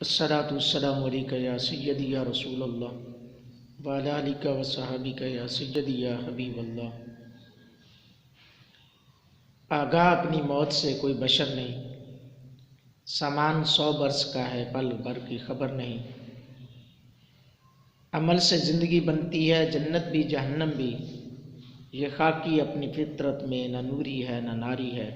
الصلاۃ والسلام علیکہ یا سیدی یا رسول اللہ وعلی آلک و صحابک یا سیدی یا حبیب اللہ۔ آگاہ اپنی موت سے کوئی بشر نہیں، سامان 100 برس کا ہے، پل بھر کی خبر نہیں۔ عمل سے زندگی بنتی ہے، جنت بھی جہنم بھی، یہ خاکی اپنی فطرت میں نہ نوری ہے نہ ناری ہے۔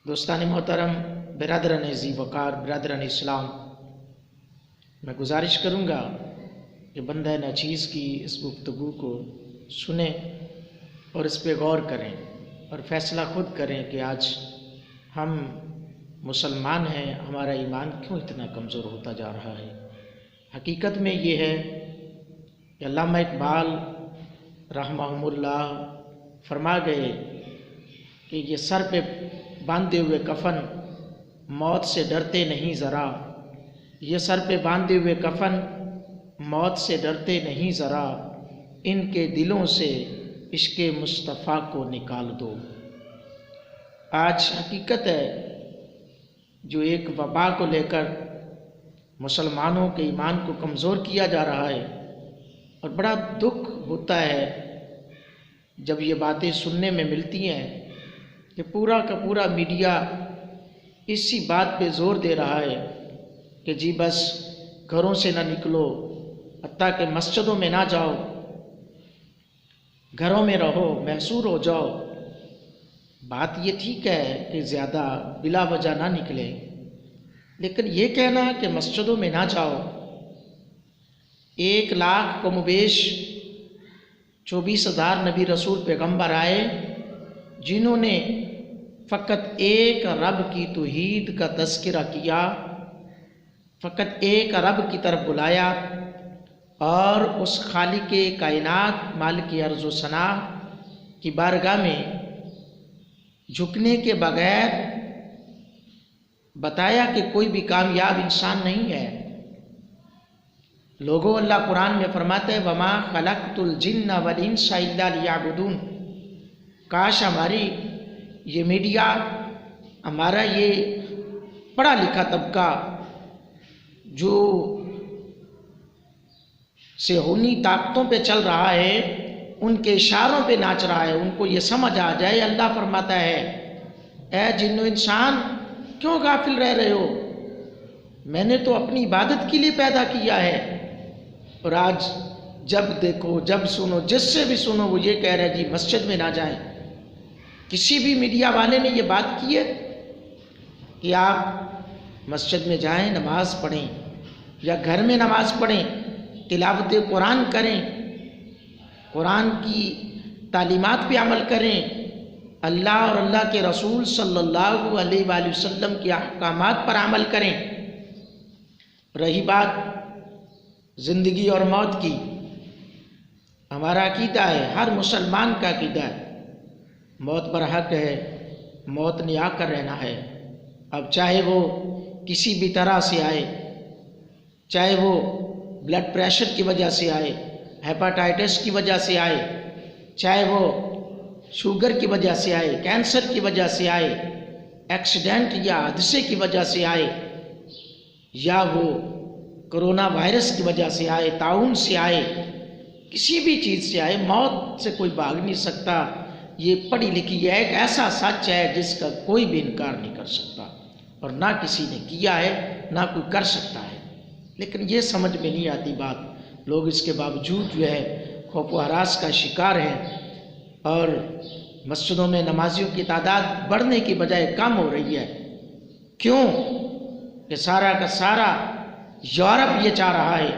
دوستان محترم، برادران ذی وقار، برادران اسلام، میں گزارش کروں گا کہ بندہ ناچیز کی اس گفتگو کو سنیں اور اس پہ غور کریں اور فیصلہ خود کریں کہ آج ہم مسلمان ہیں، ہمارا ایمان کیوں اتنا کمزور ہوتا جا رہا ہے۔ حقیقت میں یہ ہے کہ علامہ اقبال رحمہ اللہ فرما گئے کہ یہ سر پہ باندھے ہوئے کفن موت سے ڈرتے نہیں ذرا، یہ سر پہ باندھے ہوئے کفن موت سے ڈرتے نہیں ذرا، ان کے دلوں سے عشق مصطفیٰ کو نکال دو۔ آج حقیقت ہے جو ایک وبا کو لے کر مسلمانوں کے ایمان کو کمزور کیا جا رہا ہے، اور بڑا دکھ ہوتا ہے جب یہ باتیں سننے میں ملتی ہیں کہ پورا کا پورا میڈیا اسی بات پہ زور دے رہا ہے کہ جی بس گھروں سے نہ نکلو، حتیٰ کہ مسجدوں میں نہ جاؤ، گھروں میں رہو، محصور ہو جاؤ۔ بات یہ ٹھیک ہے کہ زیادہ بلا وجہ نہ نکلے، لیکن یہ کہنا کہ مسجدوں میں نہ جاؤ، 1 لاکھ کم و بیش 24,000 نبی رسول پیغمبر آئے جنہوں نے فقط ایک رب کی توحید کا تذکرہ کیا، فقط ایک رب کی طرف بلایا، اور اس خالق کائنات مالک ارض و سماء کی بارگاہ میں جھکنے کے بغیر بتایا کہ کوئی بھی کامیاب انسان نہیں ہے۔ لوگوں، اللہ قرآن میں فرماتا ہے وَمَا خَلَقْتُ الْجِنَّ وَالْإِنسَ إِلَّا لِيَعْبُدُونَ۔ کاش ہماری یہ میڈیا، ہمارا یہ پڑھا لکھا طبقہ جو صہیونی طاقتوں پہ چل رہا ہے، ان کے اشاروں پہ ناچ رہا ہے، ان کو یہ سمجھ آ جائے۔ اللہ فرماتا ہے اے جن و انسان کیوں غافل رہ رہے ہو، میں نے تو اپنی عبادت کے لیے پیدا کیا ہے۔ اور آج جب دیکھو، جب سنو، جس سے بھی سنو، وہ یہ کہہ رہے جی مسجد میں نہ جائیں۔ کسی بھی میڈیا والے نے یہ بات کی ہے کہ آپ مسجد میں جائیں، نماز پڑھیں، یا گھر میں نماز پڑھیں، تلاوت قرآن کریں، قرآن کی تعلیمات پہ عمل کریں، اللہ اور اللہ کے رسول صلی اللہ علیہ وآلہ وسلم کے احکامات پر عمل کریں۔ رہی بات زندگی اور موت کی، ہمارا عقیدہ ہے، ہر مسلمان کا عقیدہ ہے، موت برحق ہے، موت نے آ کر رہنا ہے۔ اب چاہے وہ کسی بھی طرح سے آئے، چاہے وہ بلڈ پریشر کی وجہ سے آئے، ہیپاٹائٹس کی وجہ سے آئے، چاہے وہ شوگر کی وجہ سے آئے، کینسر کی وجہ سے آئے، ایکسیڈنٹ یا حادثے کی وجہ سے آئے، یا وہ کرونا وائرس کی وجہ سے آئے، طاعون سے آئے، کسی بھی چیز سے آئے، موت سے کوئی بھاگ نہیں سکتا۔ یہ پڑھی لکھی ہے، ایک ایسا سچ ہے جس کا کوئی بھی انکار نہیں کر سکتا، اور نہ کسی نے کیا ہے نہ کوئی کر سکتا ہے۔ لیکن یہ سمجھ میں نہیں آتی بات، لوگ اس کے باوجود جو ہے خوف و ہراس کا شکار ہیں، اور مسجدوں میں نمازیوں کی تعداد بڑھنے کی بجائے کم ہو رہی ہے۔ کیوں؟ کہ سارا کا سارا یورپ یہ چاہ رہا ہے،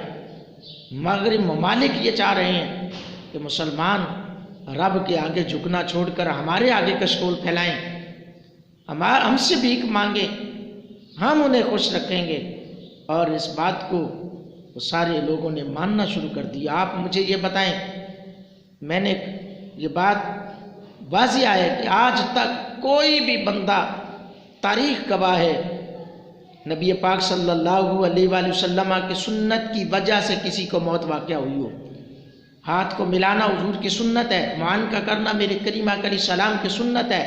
مغرب ممالک یہ چاہ رہے ہیں کہ مسلمان رب کے آگے جھکنا چھوڑ کر ہمارے آگے کشکول پھیلائیں، ہم سے بھیک مانگیں، ہم انہیں خوش رکھیں گے۔ اور اس بات کو وہ سارے لوگوں نے ماننا شروع کر دیا۔ آپ مجھے یہ بتائیں، میں نے یہ بات واضح ہے کہ آج تک کوئی بھی بندہ، تاریخ گواہ ہے، نبی پاک صلی اللہ علیہ وآلہ وسلم کی سنت کی وجہ سے کسی کو موت واقع ہوئی ہو۔ ہاتھ کو ملانا حضور کی سنت ہے، معانقہ کرنا میرے کریم آقا علیہ السلام کی سنت ہے،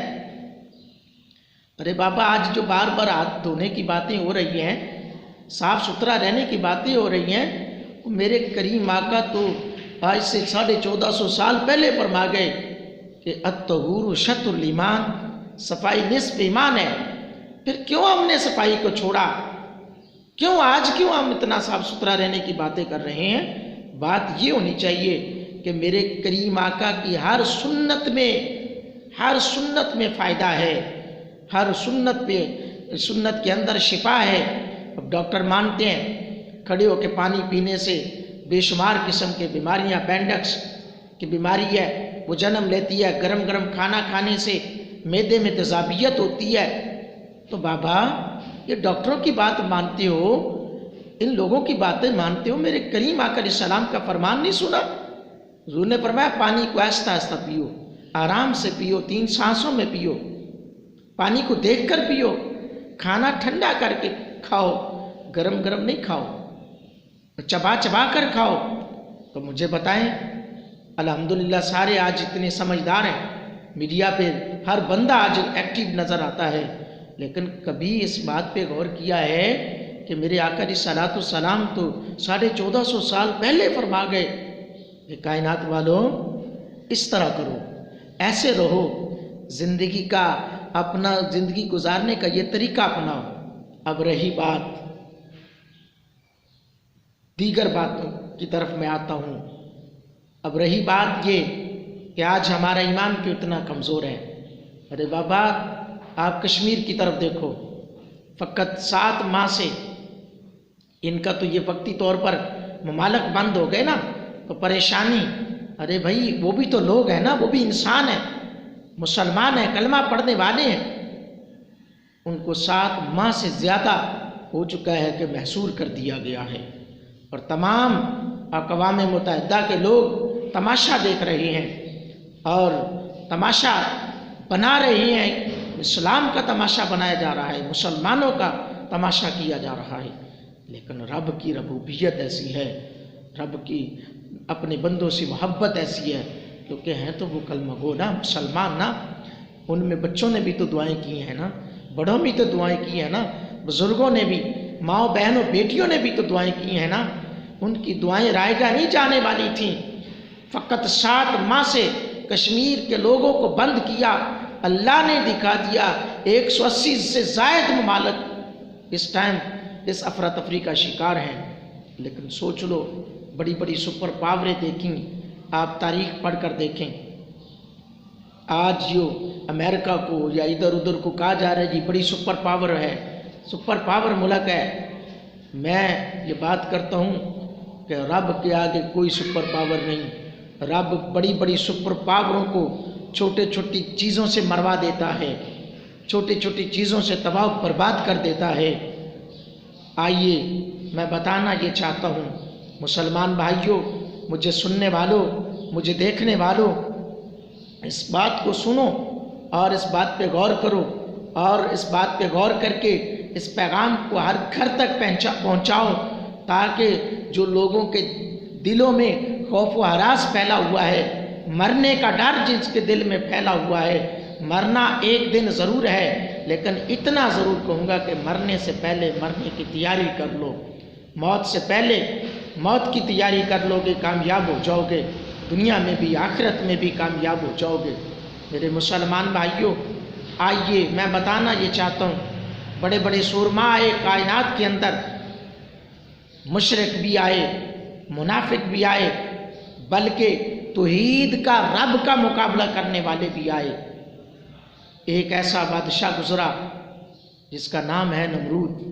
ارے بابا آج جو بار بار ہاتھ دھونے کی باتیں ہو رہی ہیں، صاف ستھرا رہنے کی باتیں ہو رہی ہیں، میرے کریم آقا تو آج سے 1450 سال پہلے فرما گئے کہ الطہور شطر الایمان، صفائی نصف ایمان ہے۔ پھر کیوں ہم نے صفائی کو چھوڑا؟ کیوں ہم اتنا صاف ستھرا رہنے کی باتیں کر رہے ہیں؟ بات یہ ہونی چاہیے کہ میرے کریم آقا کی ہر سنت میں فائدہ ہے، ہر سنت کے اندر شفا ہے۔ اب ڈاکٹر مانتے ہیں کھڑے ہو کے پانی پینے سے بے شمار قسم کے بیماریاں، اپینڈکس کی بیماری ہے وہ جنم لیتی ہے، گرم گرم کھانا کھانے سے معدے میں تیزابیت ہوتی ہے۔ تو بابا یہ ڈاکٹروں کی بات مانتے ہو، ان لوگوں کی باتیں مانتے ہو، میرے کریم آقا علیہ السلام کا فرمان نہیں سنا؟ حضور نے فرمایا پانی کو آہستہ آہستہ پیو، آرام سے پیو، 3 سانسوں میں پیو، پانی کو دیکھ کر پیو، کھانا ٹھنڈا کر کے کھاؤ، گرم گرم نہیں کھاؤ، چبا چبا کر کھاؤ۔ تو مجھے بتائیں، الحمدللہ سارے آج اتنے سمجھدار ہیں، میڈیا پہ ہر بندہ آج ایکٹیو نظر آتا ہے، لیکن کبھی اس بات پہ غور کیا ہے کہ میرے آقا علیہ الصلوۃ والسلام تو 1450 سال پہلے فرما گئے کہ کائنات والوں اس طرح کرو، ایسے رہو، زندگی کا اپنا زندگی گزارنے کا یہ طریقہ اپناؤ۔ اب رہی بات دیگر باتوں کی طرف میں آتا ہوں، اب رہی بات یہ کہ آج ہمارا ایمان کیوں اتنا کمزور ہے۔ ارے بابا آپ کشمیر کی طرف دیکھو، فقط 7 ماہ سے ان کا تو یہ وقتی طور پر ممالک بند ہو گئے نا، تو پریشانی، ارے بھائی وہ بھی تو لوگ ہیں نا، وہ بھی انسان ہیں، مسلمان ہیں، کلمہ پڑھنے والے ہیں، ان کو 7 ماہ سے زیادہ ہو چکا ہے کہ محصور کر دیا گیا ہے، اور تمام اقوام متحدہ کے لوگ تماشا دیکھ رہے ہیں اور تماشا بنا رہے ہیں، اسلام کا تماشا بنایا جا رہا ہے، مسلمانوں کا تماشا کیا جا رہا ہے۔ لیکن رب کی ربوبیت ایسی ہے، رب کی اپنے بندوں سے محبت ایسی ہے، کیونکہ ہیں تو وہ کلمہ گو نا، مسلمان نا، ان میں بچوں نے بھی تو دعائیں کی ہیں نا، بڑوں بھی تو دعائیں کی ہیں نا، بزرگوں نے بھی، ماؤں بہنوں بیٹیوں نے بھی تو دعائیں کی ہیں نا، ان کی دعائیں رائے گاہ نہیں جانے والی تھیں۔ فقط 7 ماہ سے کشمیر کے لوگوں کو بند کیا، اللہ نے دکھا دیا 180 سے زائد ممالک اس ٹائم اس افراتفری کا شکار ہیں۔ لیکن سوچ لو، بڑی بڑی سپر پاوریں دیکھیں، آپ تاریخ پڑھ کر دیکھیں، آج جو امریکہ کو یا ادھر ادھر کو کہا جا رہا ہے جی بڑی سپر پاور ہے، سپر پاور ملک ہے، میں یہ بات کرتا ہوں کہ رب کے آگے کوئی سپر پاور نہیں۔ رب بڑی بڑی سپر پاوروں کو چھوٹے چھوٹی چیزوں سے مروا دیتا ہے، چھوٹی چھوٹی چیزوں سے تباہ و برباد کر دیتا ہے۔ آئیے میں بتانا یہ چاہتا ہوں، مسلمان بھائیوں، مجھے سننے والوں، مجھے دیکھنے والوں، اس بات کو سنو اور اس بات پہ غور کرو، اور اس بات پہ غور کر کے اس پیغام کو ہر گھر تک پہنچاؤ، تاکہ جو لوگوں کے دلوں میں خوف و ہراس پھیلا ہوا ہے، مرنے کا ڈر جس کے دل میں پھیلا ہوا ہے، مرنا ایک دن ضرور ہے، لیکن اتنا ضرور کہوں گا کہ مرنے سے پہلے مرنے کی تیاری کر لو، موت سے پہلے موت کی تیاری کر لو گے، کامیاب ہو جاؤ گے، دنیا میں بھی آخرت میں بھی کامیاب ہو جاؤ گے۔ میرے مسلمان بھائیوں، آئیے میں بتانا یہ چاہتا ہوں، بڑے بڑے سورما آئے کائنات کے اندر، مشرک بھی آئے، منافق بھی آئے، بلکہ توحید کا رب کا مقابلہ کرنے والے بھی آئے۔ ایک ایسا بادشاہ گزرا جس کا نام ہے نمرود،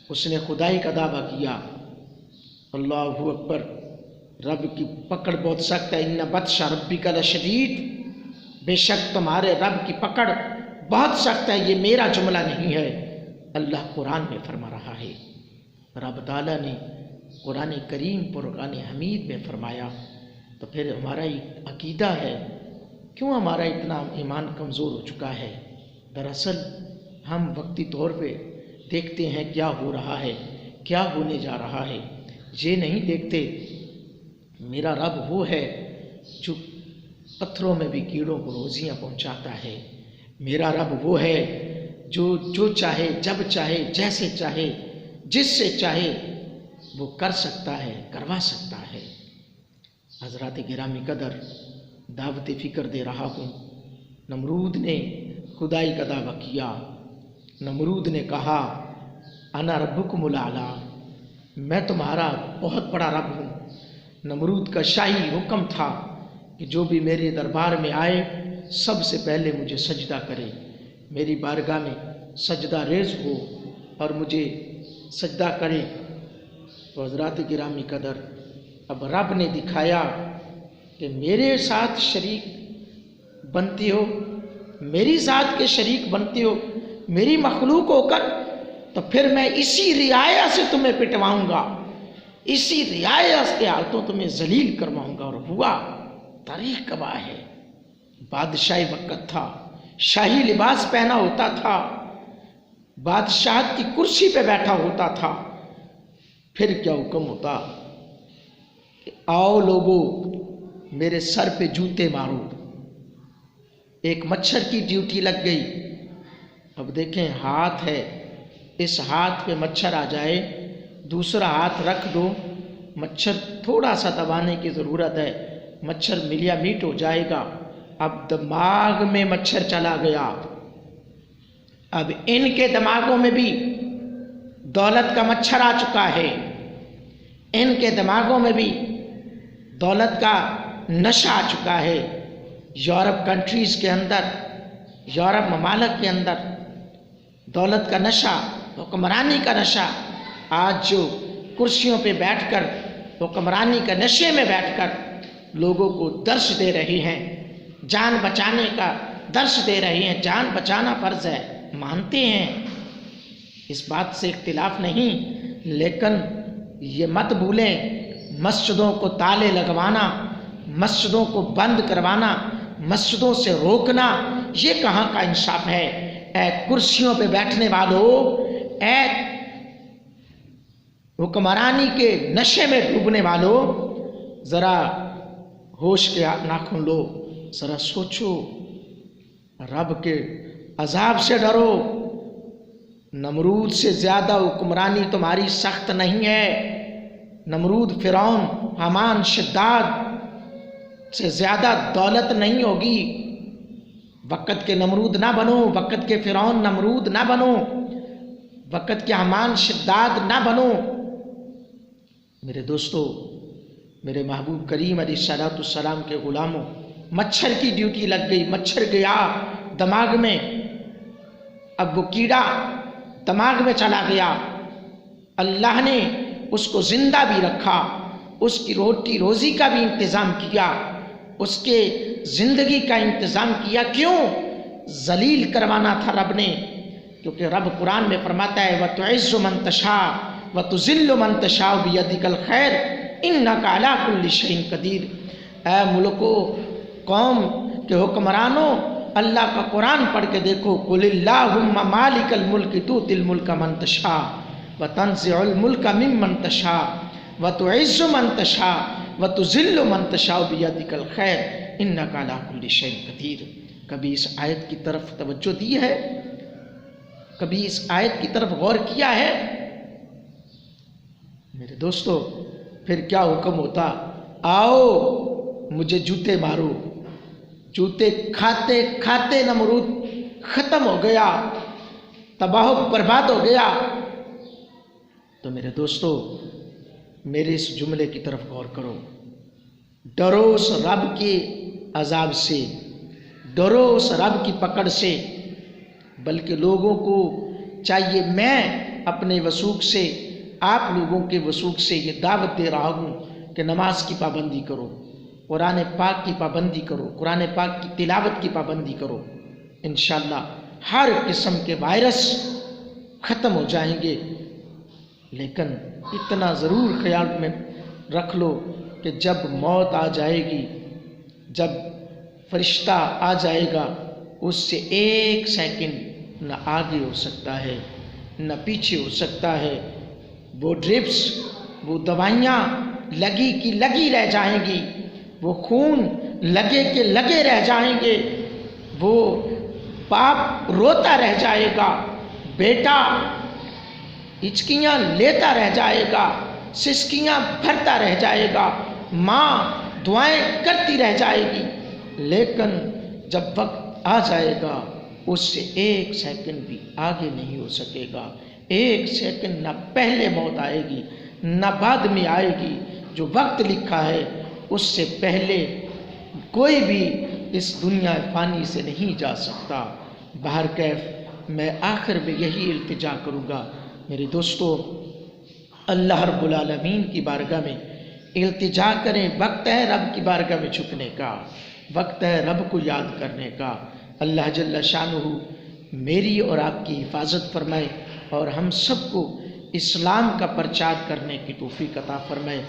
اس نے خدائی کا دعویٰ کیا، اللہ اکبر، رب کی پکڑ بہت سخت ہے، ان بطش ربک لشدید، بے شک تمہارے رب کی پکڑ بہت سخت ہے، یہ میرا جملہ نہیں ہے، اللہ قرآن میں فرما رہا ہے، رب تعالیٰ نے قرآن کریم فرقان حمید میں فرمایا۔ تو پھر ہمارا عقیدہ ہے، کیوں ہمارا اتنا ایمان کمزور ہو چکا ہے؟ دراصل ہم وقتی طور پہ دیکھتے ہیں کیا ہو رہا ہے، کیا ہونے جا رہا ہے، یہ نہیں دیکھتے میرا رب وہ ہے جو پتھروں میں بھی کیڑوں کو روزیاں پہنچاتا ہے، میرا رب وہ ہے جو چاہے، جب چاہے، جیسے چاہے، جس سے چاہے وہ کر سکتا ہے، کروا سکتا ہے۔ حضرات گرامی قدر، دعوت فکر دے رہا ہوں۔ نمرود نے خدائی کا دعویٰ کیا۔ نمرود نے کہا انا ربکم الاعلی، میں تمہارا بہت بڑا رب ہوں۔ نمرود کا شاہی حکم تھا کہ جو بھی میرے دربار میں آئے سب سے پہلے مجھے سجدہ کرے، میری بارگاہ میں سجدہ ریز ہو اور مجھے سجدہ کرے۔ تو حضرات گرامی قدر، اب رب نے دکھایا کہ میرے ساتھ شریک بنتے ہو، میری ذات کے شریک بنتے ہو، میری مخلوق ہو کر، تو پھر میں اسی رعایا سے تمہیں پٹواؤں گا، اسی رعایا کے ہاتھوں تمہیں ذلیل کرواؤں گا۔ اور ہوا، تاریخ گواہ ہے۔ بادشاہی وقت تھا، شاہی لباس پہنا ہوتا تھا، بادشاہت کی کرسی پہ بیٹھا ہوتا تھا۔ پھر کیا حکم ہوتا کہ آؤ لوگو میرے سر پہ جوتے مارو۔ ایک مچھر کی ڈیوٹی لگ گئی۔ اب دیکھیں، ہاتھ ہے، اس ہاتھ پہ مچھر آ جائے، دوسرا ہاتھ رکھ دو، مچھر تھوڑا سا دبانے کی ضرورت ہے، مچھر ملیا میٹ ہو جائے گا۔ اب دماغ میں مچھر چلا گیا۔ اب ان کے دماغوں میں بھی دولت کا مچھر آ چکا ہے، ان کے دماغوں میں بھی دولت کا نشہ آ چکا ہے۔ یورپ کنٹریز کے اندر، یورپ ممالک کے اندر دولت کا نشہ، حکمرانی کا نشہ، آج جو کرسیوں پہ بیٹھ کر حکمرانی کا نشے میں بیٹھ کر لوگوں کو درس دے رہی ہیں، جان بچانے کا درس دے رہی ہیں۔ جان بچانا فرض ہے، مانتے ہیں، اس بات سے اختلاف نہیں، لیکن یہ مت بھولیں، مسجدوں کو تالے لگوانا، مسجدوں کو بند کروانا، مسجدوں سے روکنا، یہ کہاں کا انصاف ہے؟ اے کرسیوں پہ بیٹھنے والوں، اے حکمرانی کے نشے میں ڈوبنے والوں، ذرا ہوش کے ناخن لو، ذرا سوچو، رب کے عذاب سے ڈرو۔ نمرود سے زیادہ حکمرانی تمہاری سخت نہیں ہے۔ نمرود، فرعون، حامان، شداد سے زیادہ دولت نہیں ہوگی۔ وقت کے نمرود نہ بنو، وقت کے فرعون نمرود نہ بنو، وقت کے حامان شداد نہ بنو۔ میرے دوستو، میرے محبوب کریم علیہ الصلوۃ والسلام کے غلاموں، مچھر کی ڈیوٹی لگ گئی، مچھر گیا دماغ میں۔ اب وہ کیڑا دماغ میں چلا گیا، اللہ نے اس کو زندہ بھی رکھا، اس کی روٹی روزی کا بھی انتظام کیا، اس کے زندگی کا انتظام کیا۔ کیوں؟ ذلیل کروانا تھا رب نے، کیونکہ رب قرآن میں فرماتا ہے وَتُعِزُّ مَن تَشَاءُ وَتُذِلُّ مَن تَشَاءُ بِيَدِكَ الْخَيْرُ إِنَّكَ عَلَىٰ كُلِّ شَيْءٍ قَدِيرٌ۔ اے ملکو، قوم کے حکمرانوں، اللہ کا قرآن پڑھ کے دیکھو، قُلِ اللَّهُمَّ مَالِكَ الْمُلْكِ تُؤْتِي الْمُلْكَ مَن تَشَاءُ وَتَنزِعُ الْمُلْكَ مِمَّن تَشَاءُ وَتُعِزُّ مَن تَشَاءُ وَتُذِلُّ مَن تَشَاءُ بِيَدِكَ الْخَيْرُ إِنَّكَ عَلَىٰ كُلِّ شَيْءٍ قَدِيرٌ۔ کبھی اس آیت کی طرف توجہ دی ہے؟ کبھی اس آیت کی طرف غور کیا ہے؟ میرے دوستو، پھر کیا حکم ہوتا؟ آؤ مجھے جوتے مارو۔ جوتے کھاتے کھاتے نمرود ختم ہو گیا، تباہ و برباد ہو گیا۔ تو میرے دوستو، میرے اس جملے کی طرف غور کرو، ڈرو اس رب کے عذاب سے، ڈرو اس رب کی پکڑ سے۔ بلکہ لوگوں کو چاہیے، میں اپنے وثوق سے، آپ لوگوں کے وثوق سے یہ دعوت دے رہا ہوں کہ نماز کی پابندی کرو، قرآن پاک کی پابندی کرو، قرآن پاک کی تلاوت کی پابندی کرو۔ انشاءاللہ ہر قسم کے وائرس ختم ہو جائیں گے۔ لیکن اتنا ضرور خیال میں رکھ لو کہ جب موت آ جائے گی، جب فرشتہ آ جائے گا، اس سے ایک سیکنڈ نہ آگے ہو سکتا ہے نہ پیچھے ہو سکتا ہے۔ وہ ڈرپس، وہ دوائیاں لگی کی لگی رہ جائیں گی، وہ خون لگے کے لگے رہ جائیں گے، وہ باپ روتا رہ جائے گا، بیٹا ہچکیاں لیتا رہ جائے گا، سسکیاں بھرتا رہ جائے گا، ماں دعائیں کرتی رہ جائے گی، لیکن جب وقت آ جائے گا اس سے ایک سیکنڈ بھی آگے نہیں ہو سکے گا۔ ایک سیکنڈ نہ پہلے موت آئے گی نہ بعد میں آئے گی۔ جو وقت لکھا ہے اس سے پہلے کوئی بھی اس دنیا فانی سے نہیں جا سکتا۔ بہرکیف میں آخر میں یہی التجا کروں گا میرے دوستو، اللہ رب العالمین کی بارگاہ میں التجا کریں۔ وقت ہے رب کی بارگاہ میں جھکنے کا، وقت ہے رب کو یاد کرنے کا۔ اللہ جل شانہ میری اور آپ کی حفاظت فرمائے اور ہم سب کو اسلام کا پرچار کرنے کی توفیق عطا فرمائے۔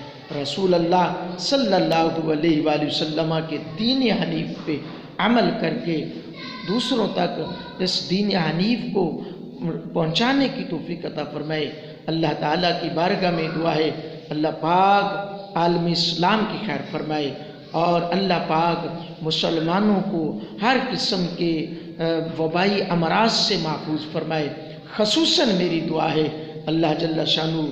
رسول اللہ صلی اللہ علیہ وآلہ وسلم کے دین حنیف پہ عمل کر کے دوسروں تک اس دین حنیف کو پہنچانے کی توفیق عطا فرمائے۔ اللہ تعالیٰ کی بارگاہ میں دعا ہے اللہ پاک عالم اسلام کی خیر فرمائے اور اللہ پاک مسلمانوں کو ہر قسم کے وبائی امراض سے محفوظ فرمائے۔ خصوصاً میری دعا ہے اللہ جل شانہ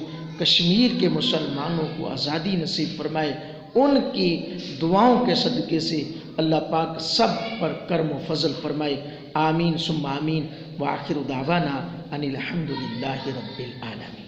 کشمیر کے مسلمانوں کو آزادی نصیب فرمائے۔ ان کی دعاؤں کے صدقے سے اللہ پاک سب پر کرم و فضل فرمائے۔ آمین ثم آمین، وآخر دعوانا ان الحمد للہ رب العالمین۔